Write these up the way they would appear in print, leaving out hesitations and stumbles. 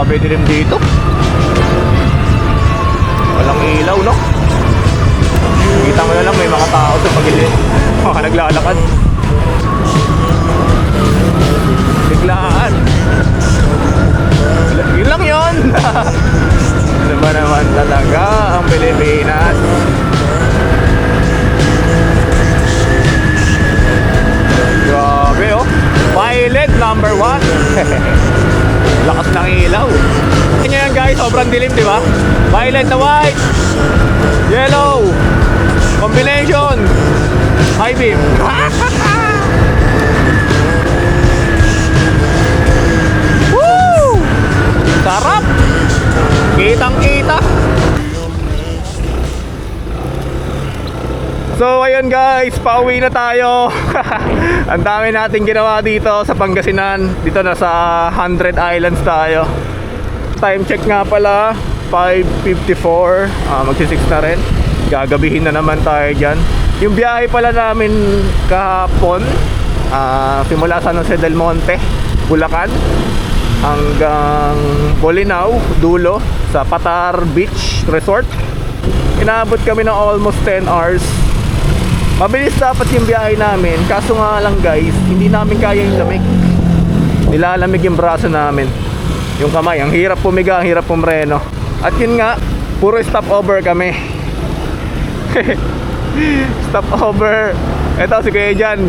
Grabe dilim dito. Walang ilaw, no? Kita mo na lang may mga tao sa pagilid. Mga naglalakad. Biglaan. Yun lang yun. Ano ba naman talaga ang Pilipinas? Grabe, oh. Violet number 1. Lakas ng ilaw. Tingnan nyo yan guys, sobrang dilim, di ba? Violet na white, yellow combination, high beam. Woo! Sarap! Kitang kita. So ayun guys, pauwi na tayo. Ang dami nating ginawa dito sa Pangasinan. Dito na sa 100 Islands tayo. Time check nga pala 5:54. Magsi-6 na rin. Gagabihin na naman tayo dyan. Yung biyahe pala namin kahapon, simula San Jose del Monte, Bulacan, hanggang Bolinao, dulo sa Patar Beach Resort. Inaabot kami ng almost 10 hours. Mabilis dapat yung biyahe namin. Kaso nga lang guys, hindi namin kaya yung lamig. Nilalamig yung braso namin, yung kamay. Ang hirap pumiga, ang hirap pumreno. At yun nga, puro stopover kami. Stopover. Ito si Kuya Jan.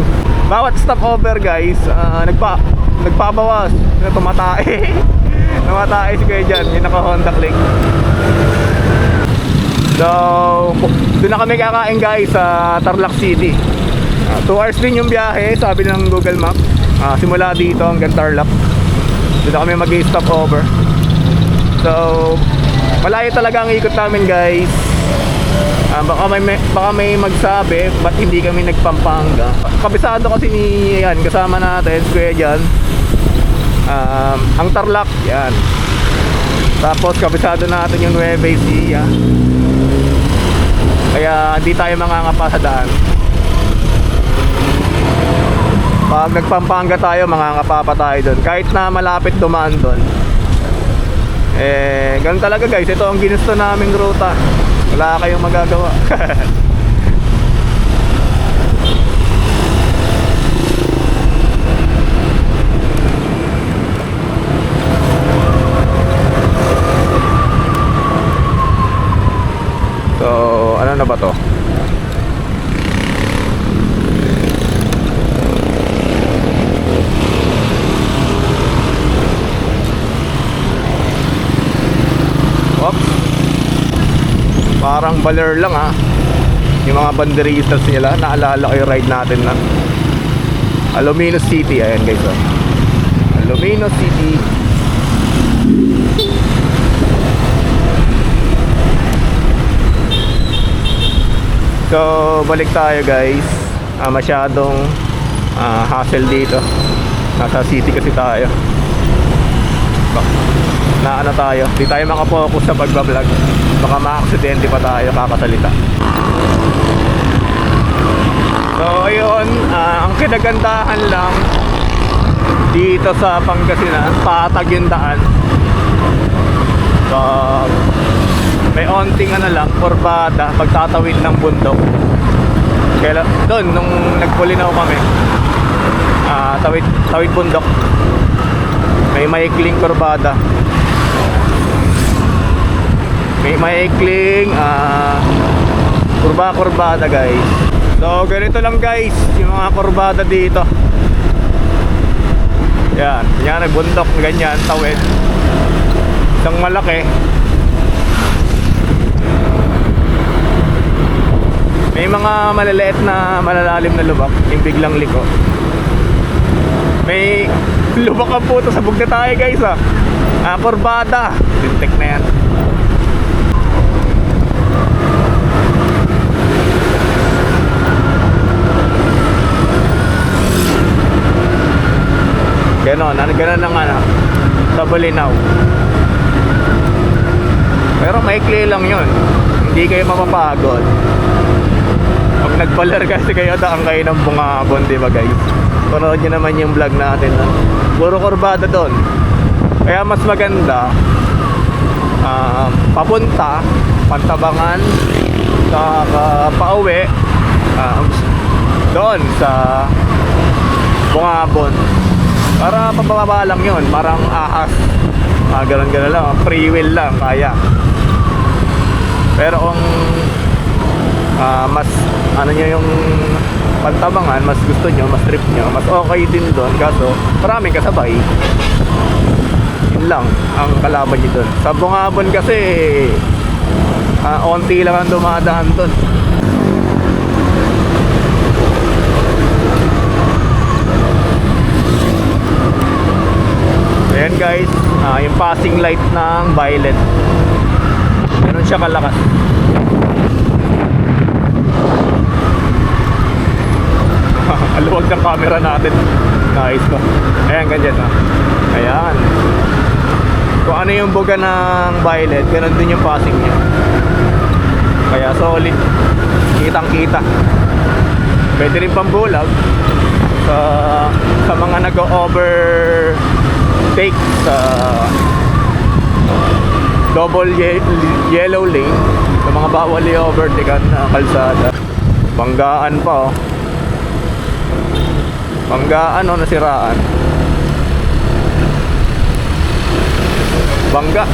Bawat stopover guys, nagpabawas. Tumatae. Tumatae si Kuya Jan. Yung naka Honda Click. So, doon na kami kakain guys sa Tarlac City. 2 hours din yung biyahe, sabi ng Google Map. Simula dito hanggang Tarlac. Doon na kami mag-stop over. So, malayo talaga ang ikot namin guys. Baka may magsabi ba't hindi kami nagpampanga. Kabisado kasi ni yan, kasama natin si Kuya Jan, ang Tarlac yan. Tapos kabisado natin yung Nueva Ecija. Kaya hindi tayo mangangapa sa daan. Pag nagpampanga tayo, mangangapa pa tayo doon. Kahit na malapit dumaan doon. Ganun talaga guys. Ito ang ginusto naming ruta. Wala kayong magagawa. So, ano na ba to? Oops. Parang baler lang ha. Yung mga banderistas nila. Naalala ko yung ride natin na Alaminos City. Ayan guys, oh. Alaminos City. So, balik tayo guys. Masyadong hassle dito. Nasa city kasi tayo. Na ano tayo, di tayo makapokus sa pagbablog. Baka ma-aksidente pa tayo kakasalita. So, ayun. Ang kinagandahan lang dito sa Pangasinan, patag yung daan. So, may onting ano lang, kurbada pagtatawid ng bundok. Kaya doon nung nagpulinaw kami, tawid bundok, may maikling kurbada. May maikling kurbada guys. So ganito lang guys yung mga kurbada dito. Yan, yan bundok, ganyan, tawid. Isang malaki. May mga maliliit na malalalim na lubak, yung biglang liko. May lubak ang puto, sabog na tayo guys kurbada, lintik na yan. Ganon ng sa Bolinao. Pero maikli lang yun, hindi kayo mapapagod. Pag nagpalar kasi kayo, daan kayo ng bungabon, diba guys? Panood nyo naman yung vlog natin puro kurbada doon. Kaya mas maganda papunta Pantabangan, pauwi doon sa Bungabon. Para pababa lang yun, parang ahas, ganun lang, free will lang, kaya. Pero kung mas ano nyo yung Pantabangan, mas gusto nyo, mas trip nyo, mas okay din doon, kaso maraming kasabay. Yun lang ang kalaban nyo doon. Sa Bungabon kasi onti lang ang dumadaan doon. Ayan guys, yung passing light ng violet, ganun siya kalakas. Aluwag ng camera natin. Nice no. Ayan, ganyan ha. Ayan. Kung ano yung buga ng violet, ganun din yung passing niya. Kaya solid, kitang kita. Pwede rin pambulag sa mga nag-overtake sa double yellow lane, sa mga bawal i-overtake na kalsada. Banggaan pa oh. Banggaan o nasiraan. Bangga.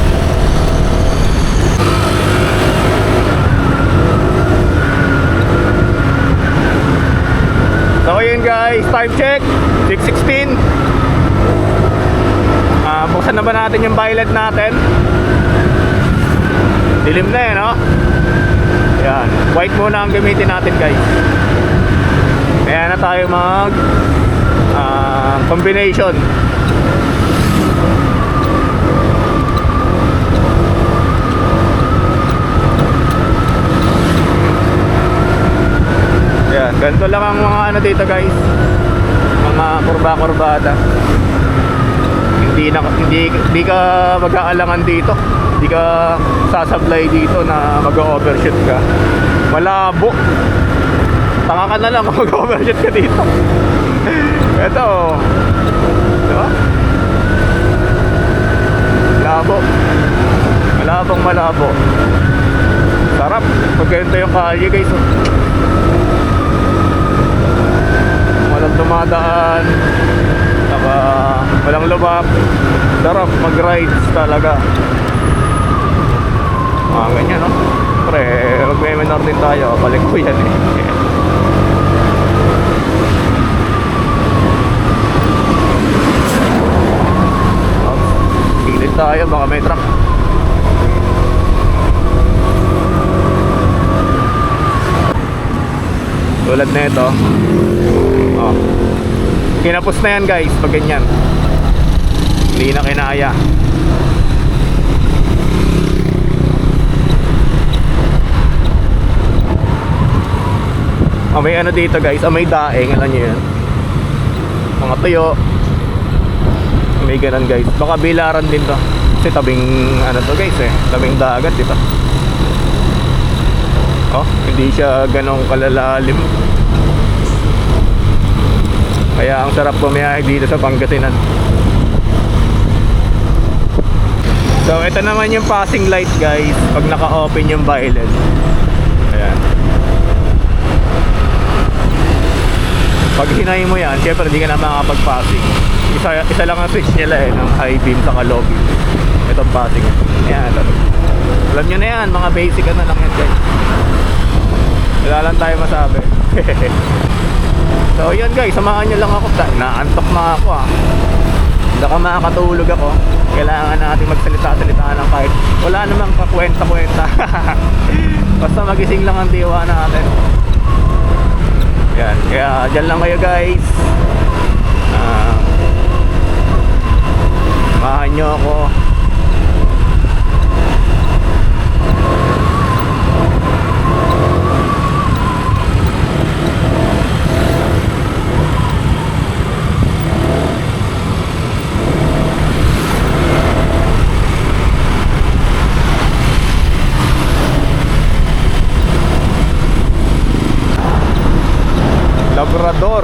So ayun guys, time check 6:16. Buksan na ba natin yung violet natin? Dilim na eh no? Yan, white muna ang gamitin natin guys. Kaya na tayo mag combination. Yan, ganito lang ang mga ano dito guys, mga kurba-kurbada. Hindi ka mag-aalangan dito, hindi ka sasablay dito na mag-overshoot ka. Malabo, tanga ka na lang kung mag-overshoot ka dito. Ito, diba? Malabo, malabo. Sarap pag ganito yung kalye guys. Walang dumadaan, saka walang lubak. Sarap mag-rides talaga. Ganyan no. Pre, mag-webinar din tayo, balik ko yan eh. Gilid tayo, baka may truck. Tulad na ito. Kinapos na yan guys pag ganyan. Hindi na kinaya. May ano dito guys, may daing, alam nyo yun, mga tuyo. May ganun guys, baka bilaran din to kasi tabing ano to guys eh, tabing dagat dito. Hindi siya ganong kalalalim, kaya ang sarap bumiyahe dito sa Pangasinan. So ito naman yung passing light guys pag naka-open yung violet. Ayan. Pag hinay mo yan, syempre hindi ka na makakapag-passing. Isa lang ang switch nila eh, ng high beam sa low beam. Itong passing. Ayan. Alam nyo na yan, mga basic ano lang yan guys. Wala lang tayo masabi. So yun guys, samahan nyo lang ako. Naantok na ako Hindi ka makakatulog ako. Kailangan natin magsalita-salita ng kahit wala namang kakwenta-kwenta. Basta magising lang ang diwa natin. Yan, kaya dyan lang kayo guys. Samahan nyo ako. Labrador,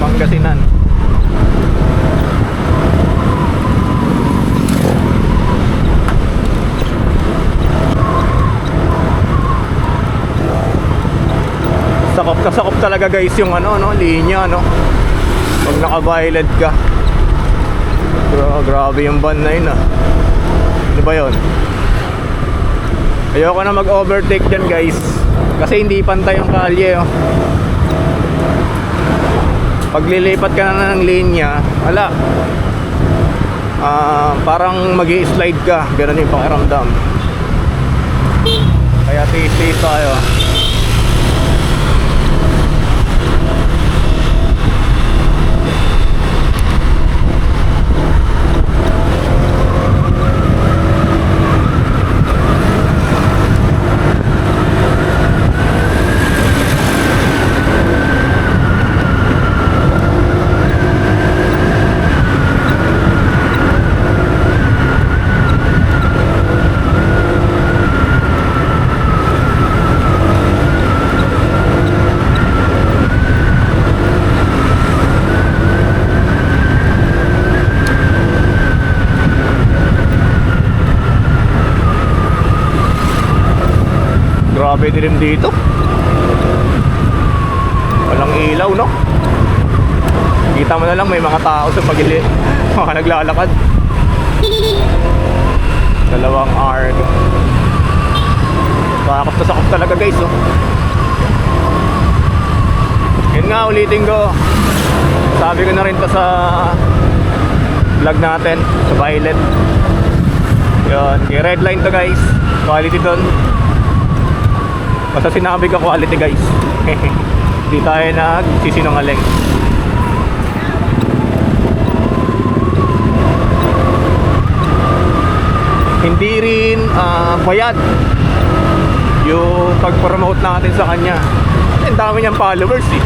Pangasinan. talaga guys yung ano, no, linya, no. Pag naka-violet ka. Grabe yung van na yun, ah. Ano ba yun? Ayoko na mag-overtake dyan guys. Kasi hindi pantay yung kalye, oh. Pag lilipat ka na ng linya, wala. Parang mag-i-slide ka. Ganun yung pakiramdam. Kaya tiis-tiis tayo. Grabe din dito. Walang ilaw, no? Kita mo na lang may mga tao sa pagilid. Mga naglalakad. Dalawang arg. Sakop na sakop talaga guys, oh. Yun nga, ulitin ko. Sabi ko na rin to sa vlog natin sa Violet. Yun, red line to guys. Quality dun. Basta sinabi ka quality guys. Hindi tayo nagsisinungaling. Hindi rin bayad yung pag-promote natin sa kanya. Ang dami niyang followers eh.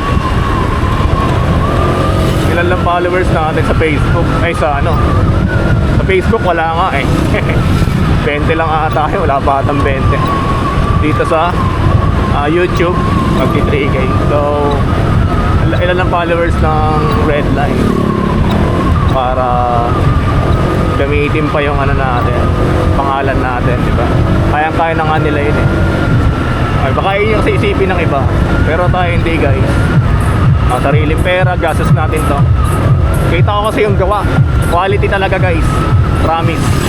Ilan lang followers natin sa Facebook. Ay sa ano, sa Facebook wala nga eh. 20 lang ata tayo, wala pa atang 20. Dito sa YouTube, magti 3K. So, ilan lang followers ng red line para gamitin pa yung ano natin, pangalan natin, di ba? Kaya na nga nila yun eh. Ay, baka yun yung isipin ng iba. Pero tayo hindi guys. Sariling pera, gastos natin to. Kita ko kasi yung gawa. Quality talaga guys. Promise.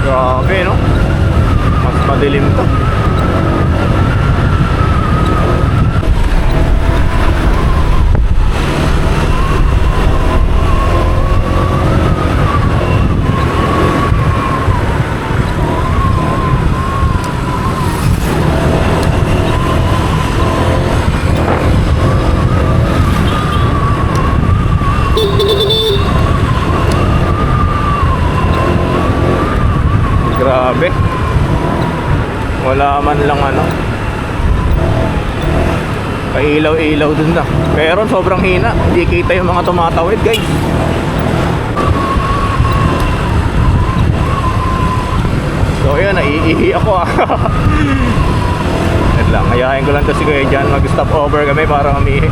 Grabe, no? Mas madilim to. Grabe. Wala man lang ano. Kailaw-ilaw dun na. Pero sobrang hina. Hindi kita yung mga tumatawid guys. So yun, naiihi ako ah. Wait lang, hayahin ko lang to si Kuya dyan. Mag-stop over kami para umihi.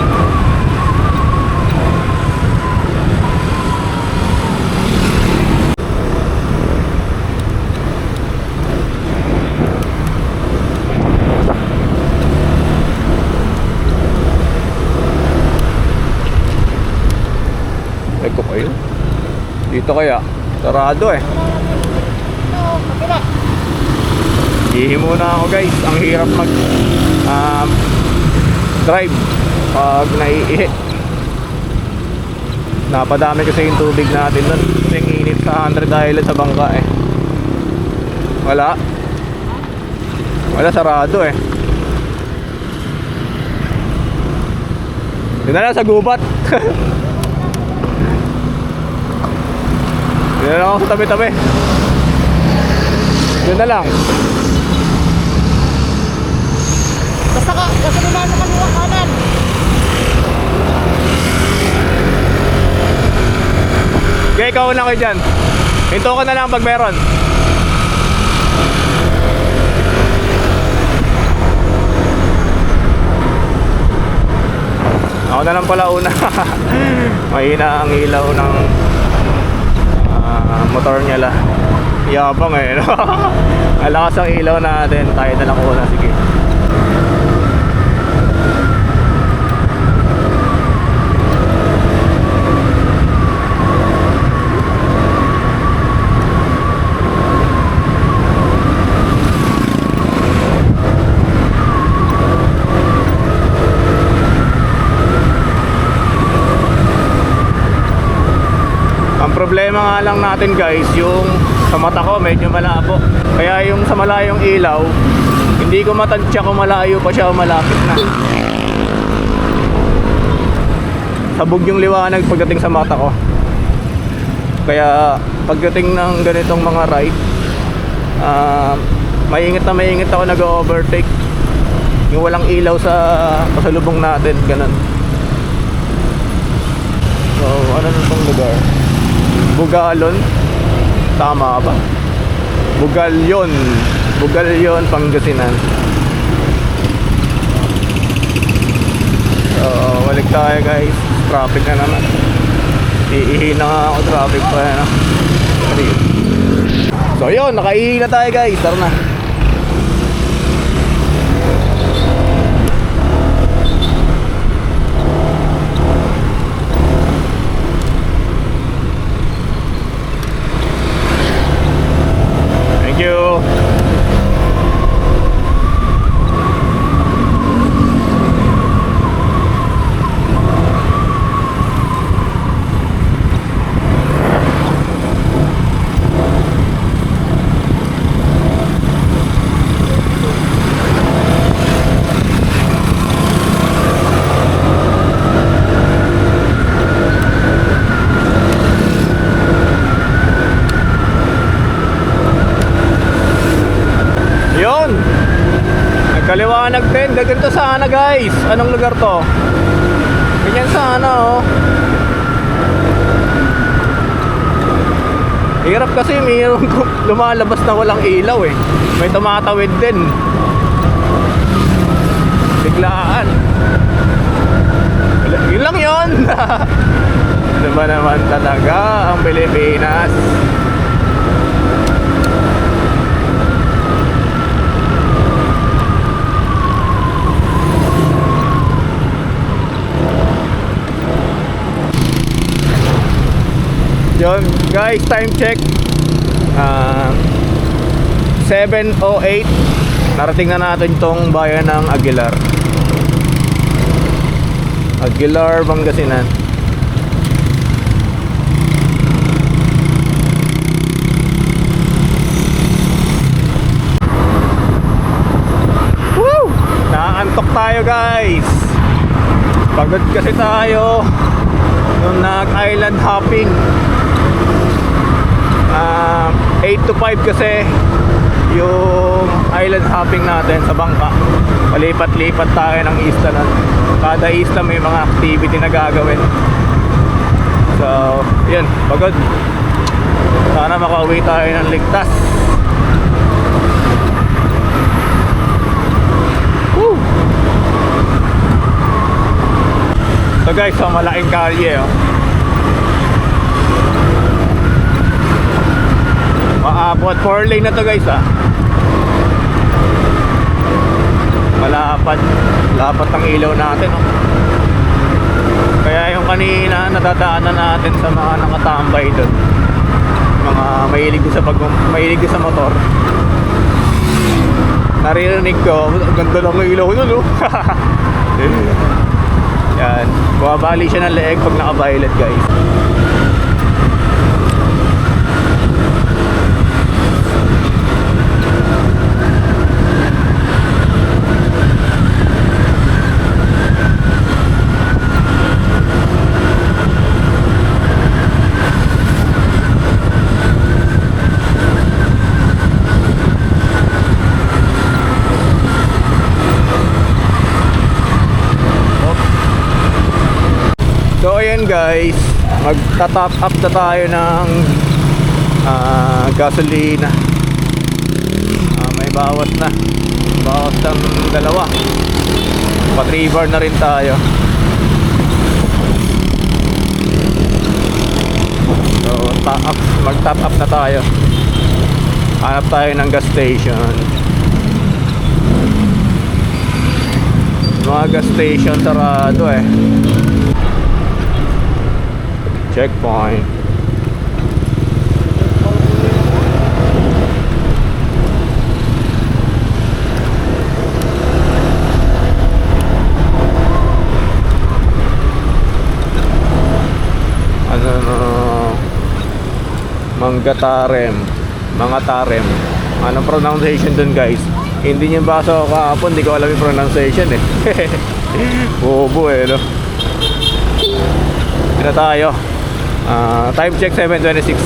Eko kayo. Dito kaya sarado eh. Hihi muna ako guys. Ang hirap mag drive pag naiihi. Napadami kasi yung tubig natin nun. Yung init sa 100 island sa bangka eh. Wala sarado eh. Yun na lang sa gubat. Yun na lang ako sa tabi-tabi. Yun na lang. Kasi naman sa kanilang kanan. Okay, ikaw na kayo dyan. Hinto ka na lang pag meron. Ako na lang pala una. Mahina ang ilaw ng motor niya lang. Yabang eh, no? Alakas ang ilaw natin. Tayo na lang una, sige. Ang problema nga lang natin guys, yung sa mata ko medyo malabo. Kaya yung sa malayong ilaw, hindi ko matansya kung malayo pa siya o malapit na. Sabog yung liwanag pagdating sa mata ko. Kaya pagdating ng ganitong mga ride, maingat ako nag-overtake. Yung walang ilaw sa pasalubong natin, ganun. So, ano na itong lugar? Bugalon. Tama ba? Bugalyon, Pangasinan. So, balik tayo guys. Traffic na naman. Iihi na nga ako, traffic pa yan. So yun, nakaihi na tayo guys. Tara na. Thank you. Yun. Nagkaliwanag din. Ganito sana guys. Anong lugar to? Ganyan sana oh. Hirap kasi mayroong lumalabas na walang ilaw eh. May tumatawid din. Biglaan. Yun lang yun. Ano ba naman talaga ang Pilipinas? Yun guys, time check 7:08. Narating na natin tong bayan ng Aguilar, Pangasinan. Woo! Nakaantok tayo guys. Pagod kasi tayo nung nag-island hopping. 8 to 5 kasi yung island hopping natin sa bangka. Palipat-lipat tayo ng isla na. Kada isla may mga activity na gagawin. So, yun, pagod. Sana makauwi tayo ng ligtas. Woo! So guys, so malaking kalye oh. Maabot 4 lane na to guys ah. Lapat ang ilaw natin oh. Kaya yung kanina nadadaanan natin sa mga nakatambay doon, mga mahilig sa motor, naririnig ko ganda lang ng ilaw nun oh. Yan, bumabali siya ng leeg pag naka-violet guys. So ayan guys, magta-top up na tayo ng gasolina. May bawas na. Bawas ng 2. Pa-3 bar na rin tayo. So mag-top up na tayo. Hanap tayo ng gas station. Mga gas station sarado eh. Checkpoint. Manggatarem, mga tarem. Anong pronunciation dun guys? Hindi niyo basa ako kahapon, hindi ko alam yung pronunciation eh. Bobo eh, no? Ito tayo. Time check 7:26.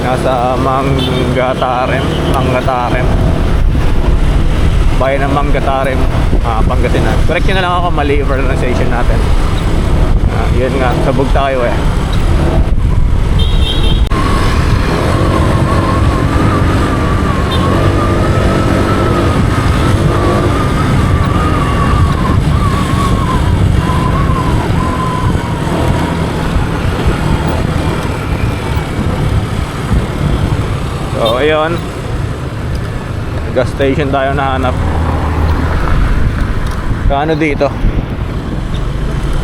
Nasa Manggatarem, Manggatarem. Bayan ng Manggatarem, Pangasinan. Correct nyo na lang ako, mali yung pronunciation natin. Yun nga, sabog tayo eh. So ayun, gas station tayo nahanap. Kaano dito?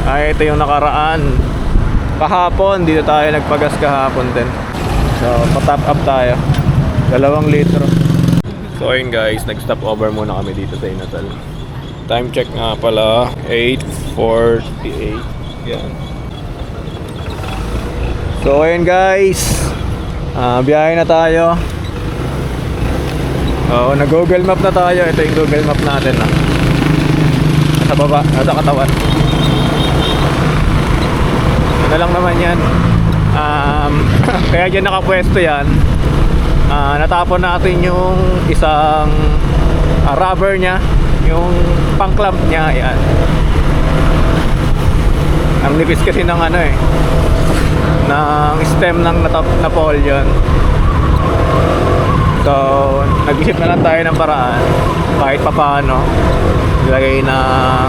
Ay, ito yung nakaraan. Kahapon, dito tayo nagpagas kahapon din. So, pa-top up tayo. 2 litro. So ayun guys, nag-stop over muna kami dito sa Inasal. Time check nga pala, 8:48. Yan. So ayun guys, biyahe na tayo. Nag-Google Map na tayo. Ito yung Google Map natin na. Nasa baba, nasa katawan. Ano lang naman yan. Kaya dyan nakapwesto yan. Natapon natin yung isang rubber nya, yung pang clamp nya. Yan. Ang nipis kasi ng ano eh, ng stem ng Napoleon. So, nag-isip na lang tayo ng paraan kahit papaano. Ilagay ng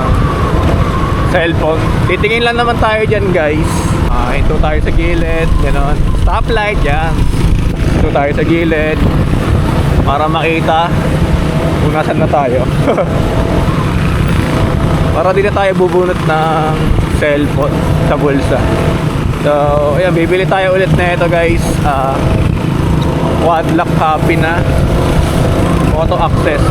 cellphone. Titingin lang naman tayo dyan guys. Hinto tayo sa gilid, gano'n. Stoplight, yan. Hinto tayo sa gilid para makita kung nasan na tayo. Para di na tayo bubunot ng cellphone sa bulsa. So, ayan, bibili tayo ulit na ito guys. Quad lock copy na, auto access.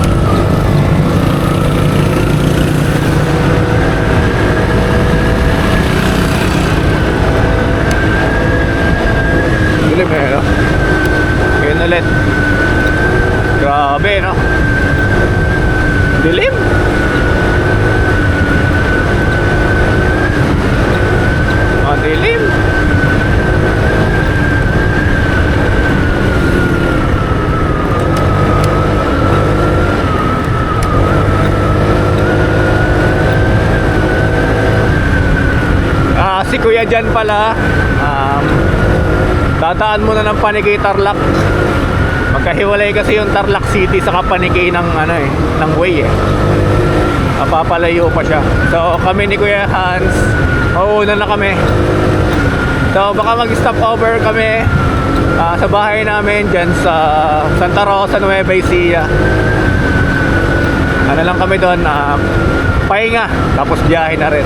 Dilim eh, no? Ngayon ulit. Grabe, no? Dilim. Dilim. Si Kuya dyan pala, dadaan muna ng Panigay Tarlac. Magkahiwalay kasi yung Tarlac City sa Panigay ng ano eh, ng way eh. Papalayo pa siya. So kami ni Kuya Hans, mauuna na kami. So baka mag-stop over kami sa bahay namin dyan sa Santa Rosa, Nueva Ecija. Ano lang kami doon, pahinga, tapos biyahe na rin.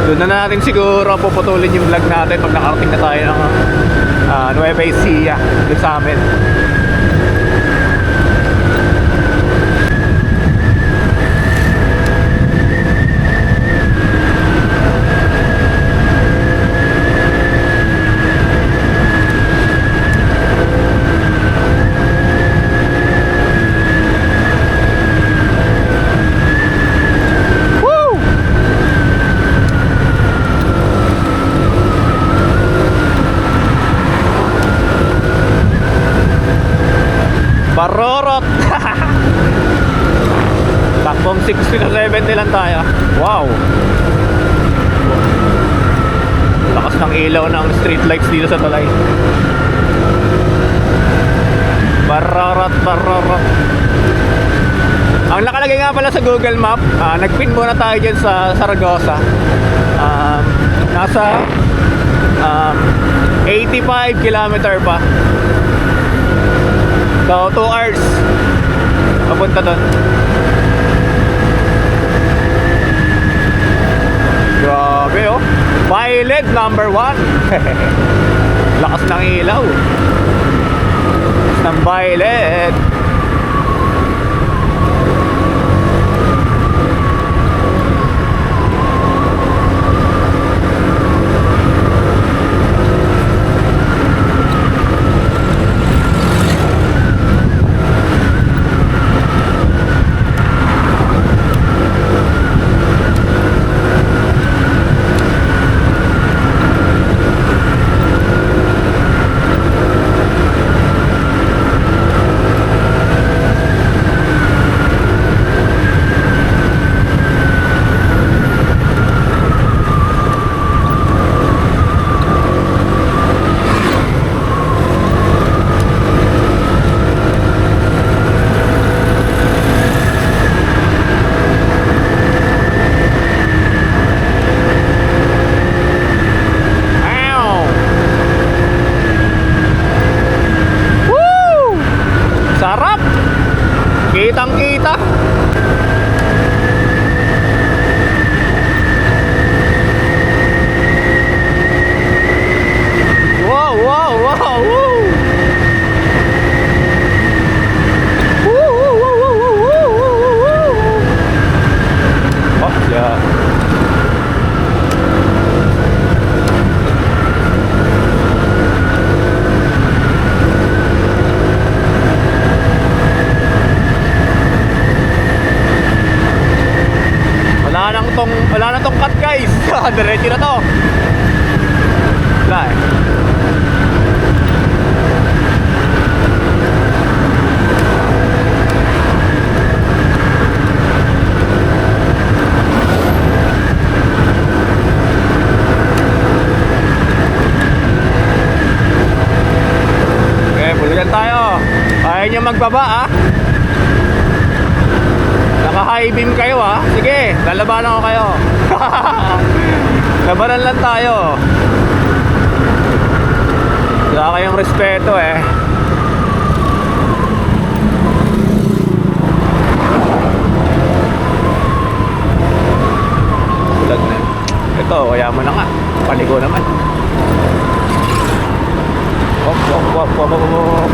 Doon na natin siguro puputulin yung vlog natin pag nakarating na tayo ng Nueva Ecija, doon sa amin. Barorot. Takbong 60 na 70 lang tayo. Wow. Lakas ng ilaw ng street lights dito sa Talay. Barorot, barorot. Ang nakalagay nga pala sa Google Map, nagpin muna tayo dyan sa Saragossa. Nasa 85 kilometer pa. So 2 hours papunta doon. Grabe oh. Violet number 1. Lakas ng ilaw. Lakas ng violet. Sarap! Kitang-kita! Wow, wow, wow! Woo! Woo, woo, woo, woo, woo, woo, woo, woo. Oh, yeah. Wala na tong cut guys. Diretso na to. Wala eh. Okay, bulugan tayo. Ayaw nyo magbaba ah. Naka-high beam kayo ah. Sige, lalabanan ko kayo. Labanan lang tayo. Wala kayong respeto eh. Bulag na. Ito, kaya mo na nga. Paligo naman. Hop, hop, hop, hop, hop, hop.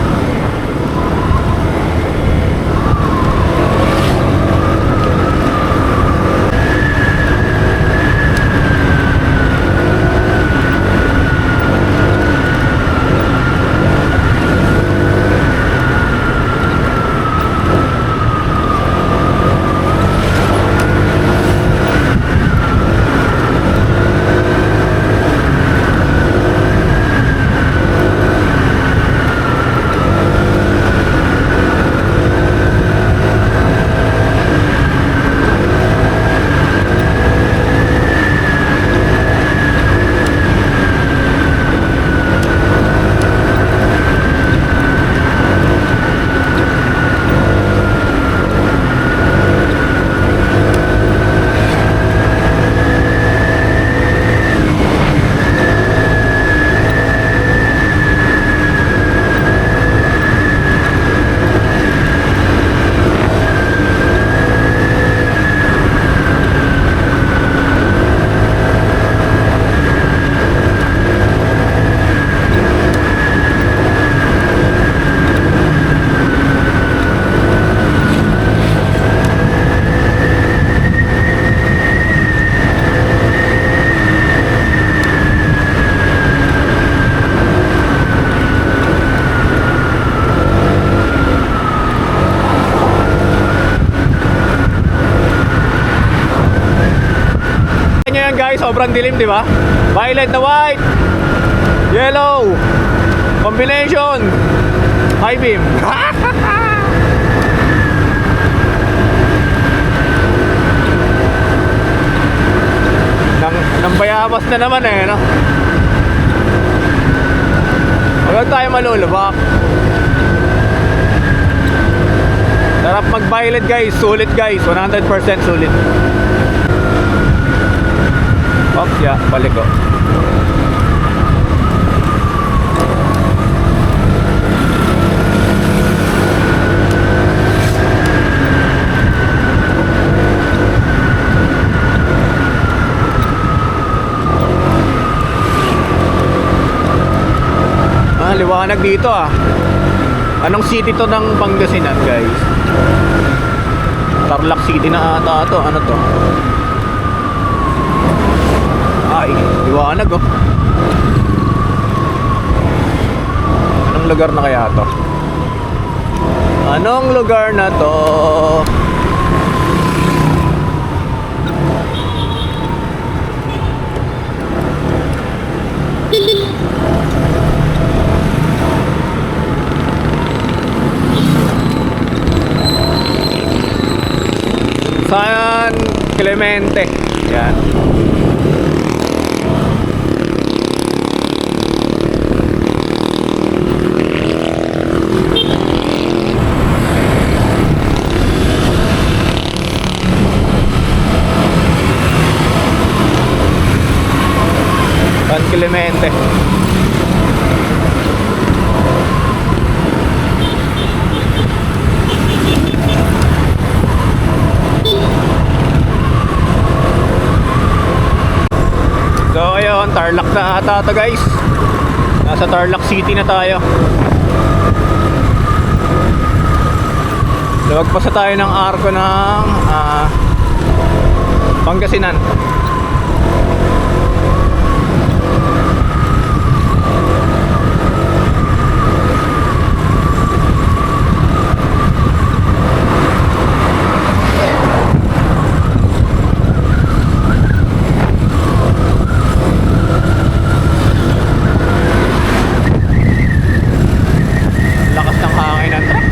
Sobrang dilim, di ba? Violet na white, yellow, combination, high beam. Nang bayabas na naman eh, no? Huwag tayo malulubak. Sarap mag-violet guys, sulit guys, 100% sulit. Oops, yeah, balik ko. liwanag dito ah. Anong city to ng Pangasinan, guys? Tarlac City na ata to. Ano to? Ay, liwanag oh. Anong lugar na kaya to? Anong lugar na to? San Clemente. Yan. San Clemente. So ayun, Tarlac na ata to, guys. Nasa Tarlac City na tayo. Lumagpas na tayo ng arko ng Pangasinan. Lakas ng hangin ng truck.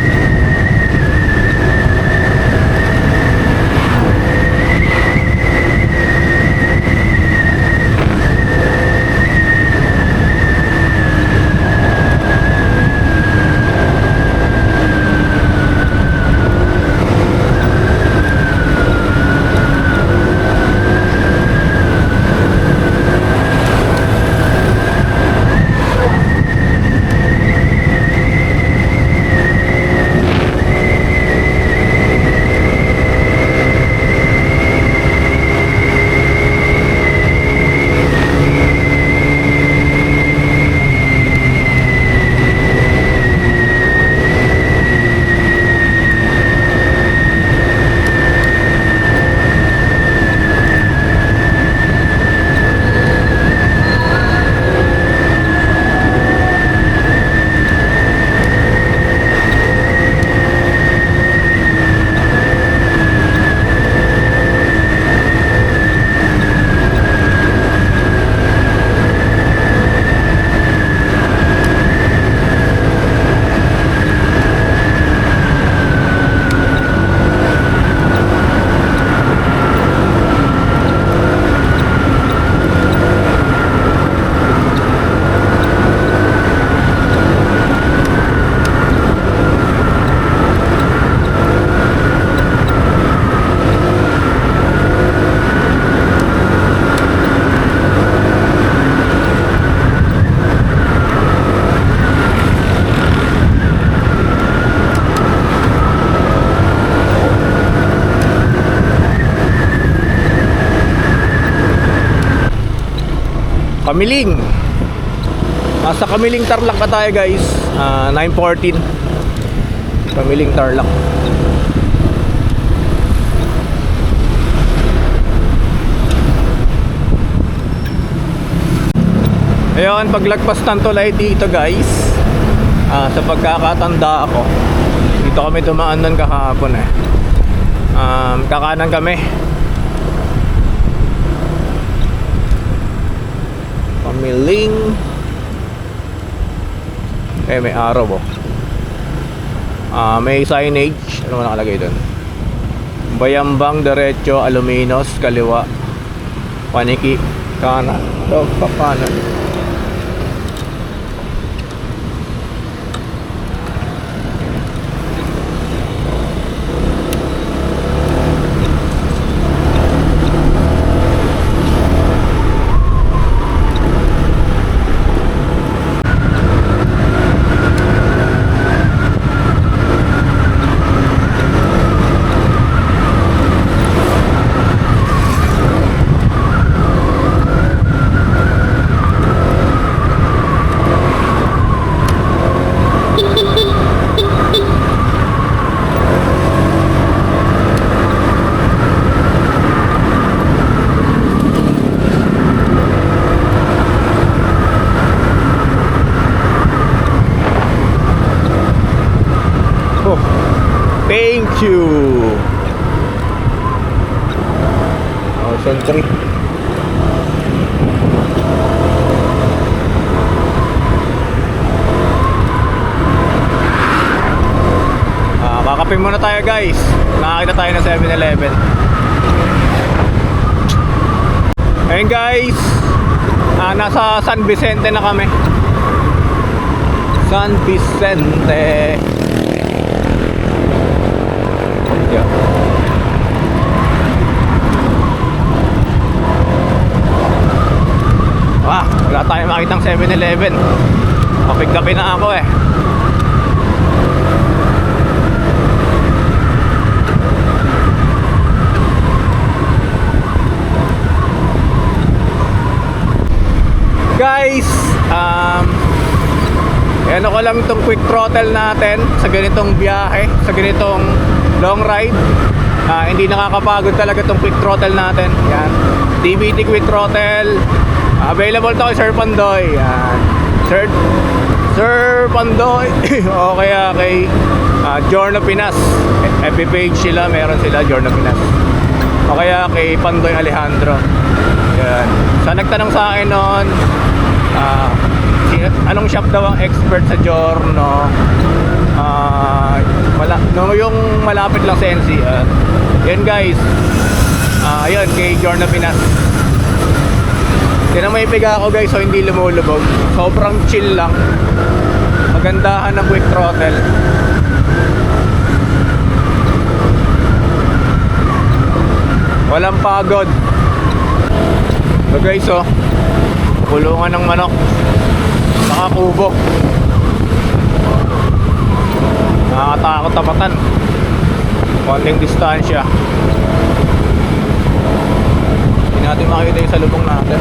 Kamiling. Nasa Kamiling Tarlac na tayo, guys. 9:14. Kamiling Tarlac. Ayun, paglagpas ng tulay dito, guys. Sa pagkakatanda ako, dito kami dumaan nun kahapon eh. Kakanan kami. Kamiling. May araw oh. May signage. Ano mo nakalagay doon? Bayambang Derecho, Aluminos, kaliwa. Paniki, kanan. So, kanan. Chew. Ocean 3. Kakapin muna tayo guys. Nakakita tayo ng 7-Eleven. Ayun guys, nasa San Vicente na kami. San Vicente. Yeah. Wala tayong makitang 7-Eleven. Kapig-kapi na ako eh. Guys, ano ko lang itong quick throttle natin sa ganitong biyahe, sa ganitong long ride. Hindi nakakapagod talaga itong quick throttle natin. Yan, DBT quick throttle. Available to kay Sir Pandoy. Yan, Sir Pandoy. O kaya kay Giorno Pinas. FB page sila, meron sila Giorno Pinas. O kaya kay Pandoy Alejandro. Yan. Sa nagtanong sa akin noon, anong shop daw ang expert sa Giorno, yung malapit lang sa NCR. Yan guys, yun kay Giorno Pinas. Yan ang may piga ako guys, so hindi lumulubog. Sobrang chill lang. Magandahan ng quick throttle. Walang pagod. So guys, kulungan ng manok, saka kubo. Nakakatakot tapatan. Konting distansya. Hindi natin makikita yung salubong natin.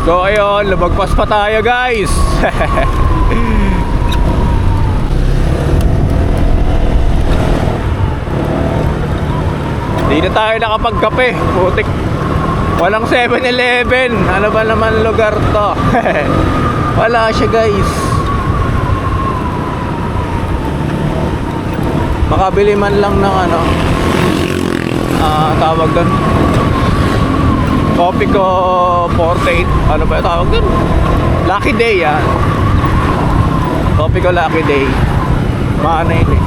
So ayun, lumagpas pa tayo guys. Di na tayo nakapagkape. Putik. Walang 7-Eleven. Ano ba naman lugar to? Wala siya guys. Makabili man lang ng ano, tawag doon, Coffee ko 48. Ano ba yung tawag doon? Lucky Day ah. Coffee ko Lucky Day. Maano yun eh.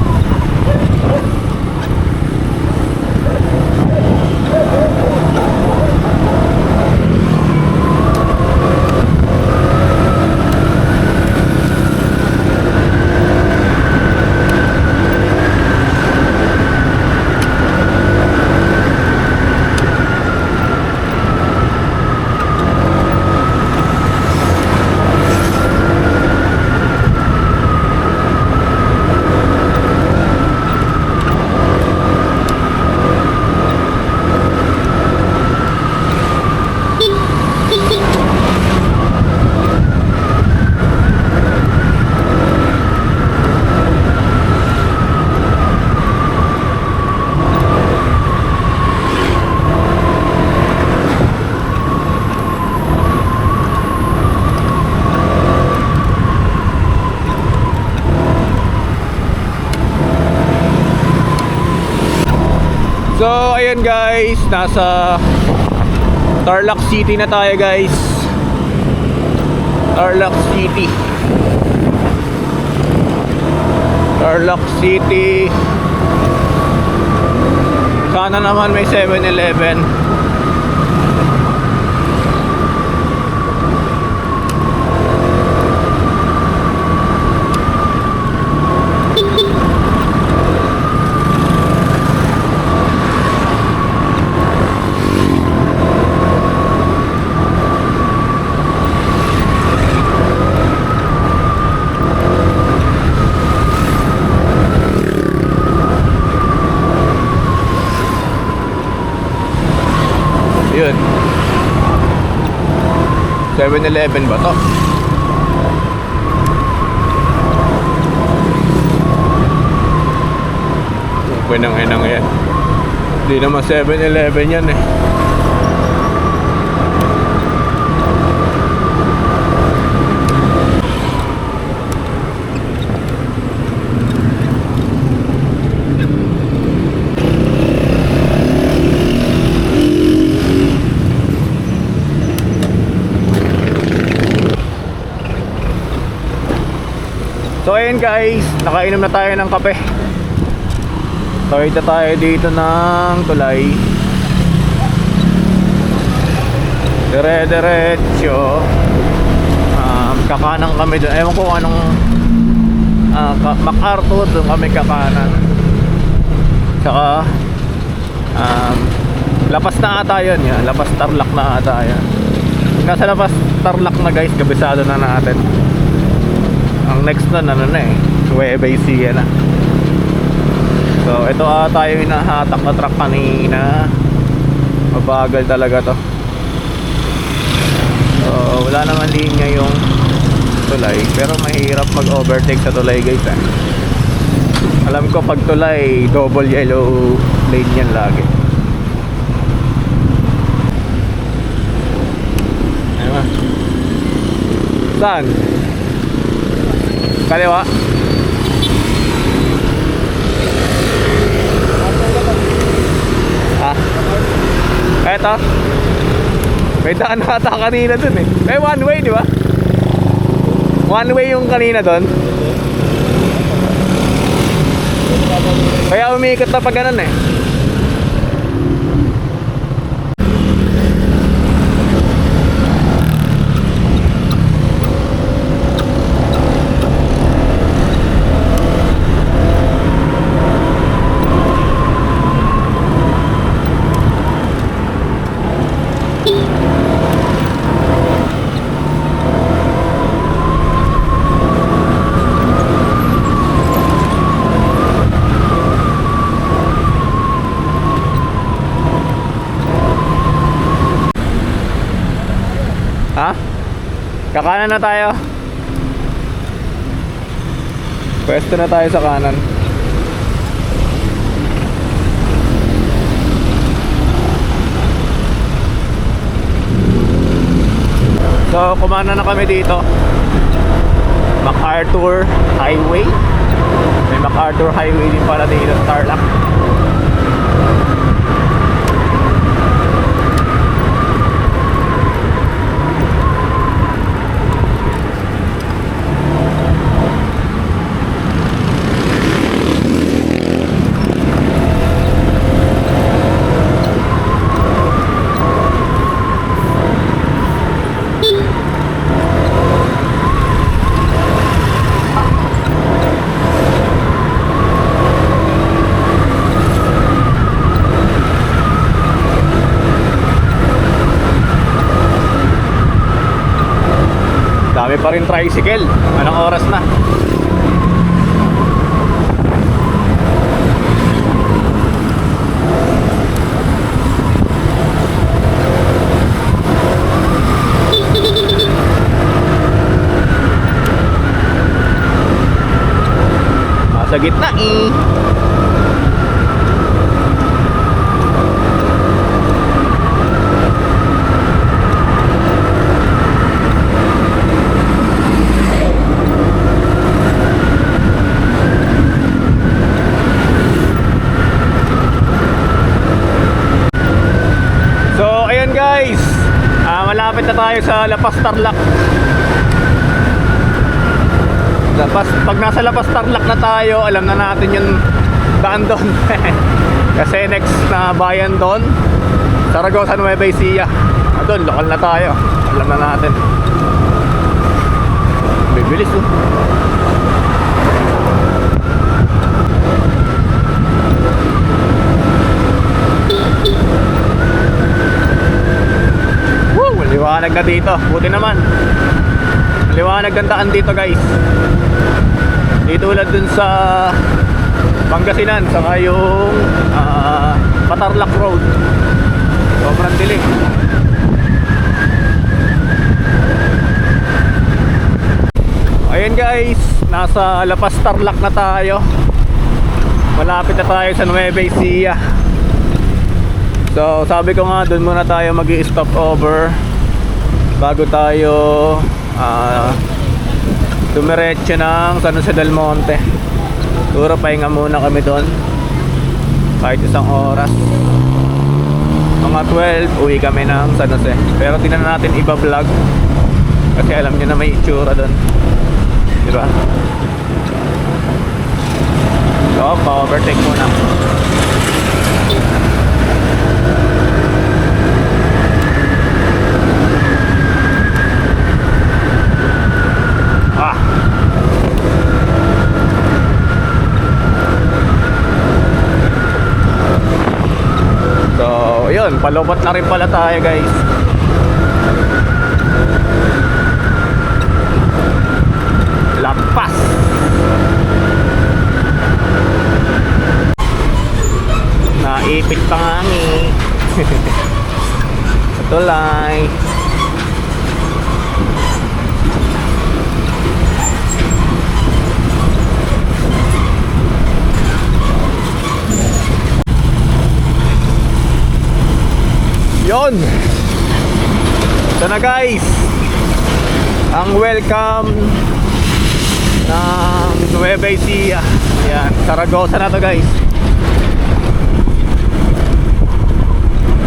So ayan guys, nasa Tarlac City na tayo guys. Tarlac City. Tarlac City. Sana naman may 7-Eleven. Yun, 7-Eleven ba to? Pinang inang yan. Hindi naman 7-Eleven yan eh. So ayun guys, nakainom na tayo ng kape. Tawid na tayo dito ng tulay. Dire-diretso. Kakanan kami doon. Ewan ko anong MacArthur, doon kami kakanan. Tsaka Lapas na ata yun. Lapas Tarlac na ata yun. Nasa Lapas Tarlac na guys, kabisado na natin. Ang next na ano na eh, Nueva Ecija na. So ito ata yung hinahatak na truck kanina. Mabagal talaga to. So wala naman linya yung tulay, pero mahirap mag-overtake sa tulay guys eh. Alam ko pag tulay, double yellow lane yan lagi. Ayun. Saan? Kaliwa? Ah? Eto? May daan ata kanina dun eh. May one way, di ba? One way yung kanina dun. Kaya umiikot na pag ganun eh. Ha? Kakanan na tayo. Pwesto na tayo sa kanan. So kumana na kami dito. MacArthur Highway. May MacArthur Highway din pala dito sa Tarlac. Dami pa rin tricycle. Anong oras na? Nasa gitna eh. malapit na tayo sa Lapas Tarlac. Pag nasa Lapas Tarlac na tayo, alam na natin yung daan doon. Kasi next na bayan doon, Zaragoza, Nueva Ecija. Doon, lokal na tayo. Alam na natin. Bibilis oh. Woo! Liwanag na dito. Buti naman. Liwanag ang daan dito guys. Di tulad dun sa Pangasinan, saka yung Patarlac Road. Sobrang dilim. Ayan guys, nasa Lapas Tarlac na tayo. Malapit na tayo sa Nueva Ecija. So sabi ko nga, dun muna tayo mag-i-stop over bago tayo dumiretso ng San Jose del Monte. Siguro pahinga muna kami doon kahit isang oras. Mga 12 uwi kami ng San Jose. Pero tingnan natin iba vlog kasi alam nyo na may itsura doon, diba? So pa-overtake muna. Yun, palubot na rin pala tayo guys. Lapas. Naipit pa nga ni. Sa tulay. Yon. Ito na guys, ang welcome ng Nueva Ecija. Yan, Zaragoza na to guys.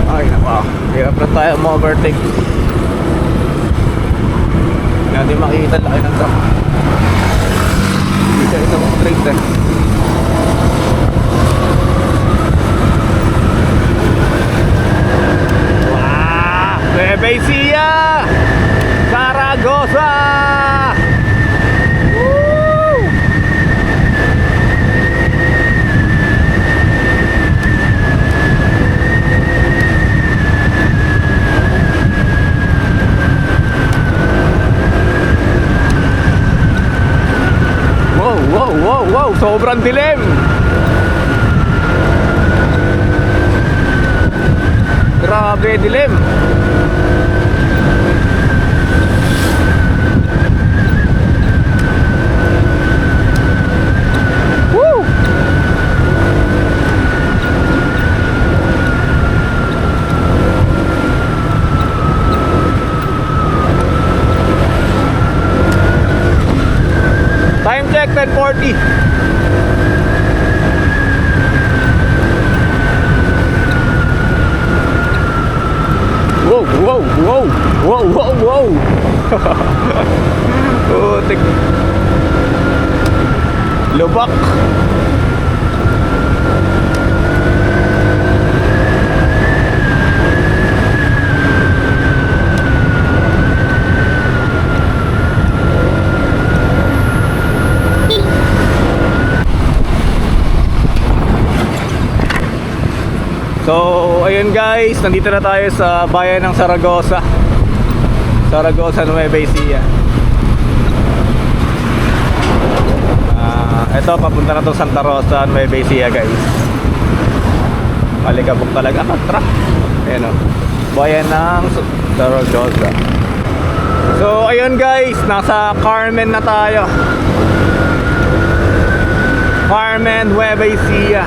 Ay nako, hirap na tayo ma-overtake. Hindi natin makikita, laki ng truck. Hindi siya ito straight eh. Nueva Ecija, Zaragoza. Woo! Wow, wow, wow, wow, sobrang dilim. Grabe dilim. Time check 10:40. Wow, wow, wow. Wow, wow, wow. Putik. Lubak. So, ayun guys, nandito na tayo sa bayan ng Zaragoza. Zaragoza, Nueva Ecija. Ito, papunta na to Santa Rosa, Nueva Ecija guys. Malikabok talaga ang truck. Ayan o, bayan ng Zaragoza. So, ayun guys, nasa Carmen na tayo. Carmen, Nueva Ecija.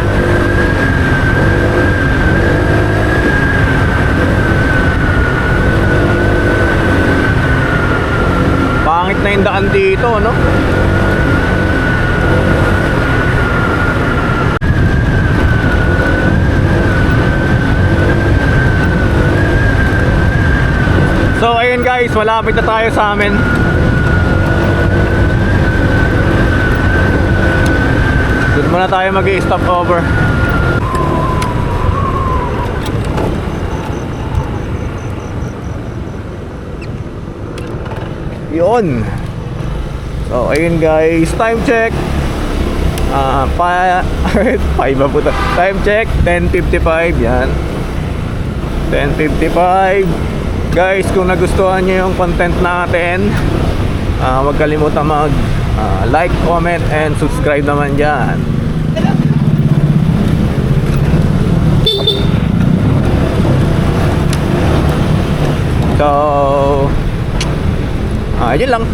Pangit na yung daan dito, no? So ayun malapit na tayo sa amin. Doon muna tayo mag-i-stop over. Yun. So ayun guys, time check. 5 ba po to? Time check 10:55 yan. 10:55. Guys, kung nagustuhan niyo yung content natin, huwag kalimutan mag like, comment, and subscribe naman dyan. So yun lang.